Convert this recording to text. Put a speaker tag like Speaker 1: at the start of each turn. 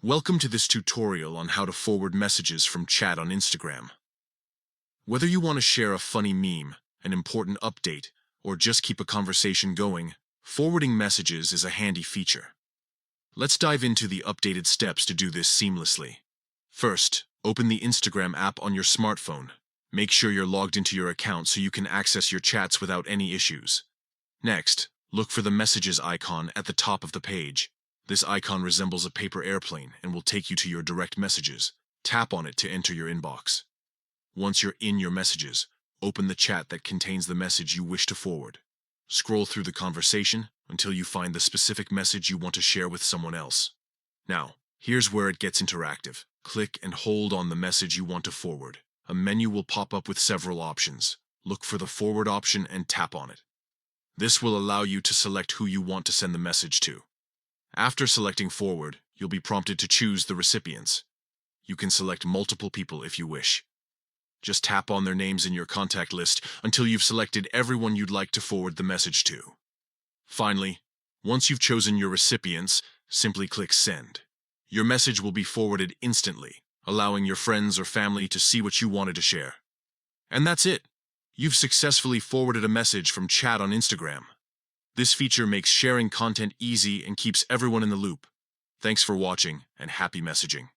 Speaker 1: Welcome to this tutorial on how to forward messages from chat on Instagram. Whether you want to share a funny meme, an important update, or just keep a conversation going, forwarding messages is a handy feature. Let's dive into the updated steps to do this seamlessly. First, open the Instagram app on your smartphone. Make sure you're logged into your account so you can access your chats without any issues. Next, look for the messages icon at the top of the page. This icon resembles a paper airplane and will take you to your direct messages. Tap on it to enter your inbox. Once you're in your messages, open the chat that contains the message you wish to forward. Scroll through the conversation until you find the specific message you want to share with someone else. Now, here's where it gets interactive. Click and hold on the message you want to forward. A menu will pop up with several options. Look for the forward option and tap on it. This will allow you to select who you want to send the message to. After selecting forward, you'll be prompted to choose the recipients. You can select multiple people if you wish. Just tap on their names in your contact list until you've selected everyone you'd like to forward the message to. Finally, once you've chosen your recipients, simply click Send. Your message will be forwarded instantly, allowing your friends or family to see what you wanted to share. And that's it. You've successfully forwarded a message from chat on Instagram. This feature makes sharing content easy and keeps everyone in the loop. Thanks for watching, and happy messaging.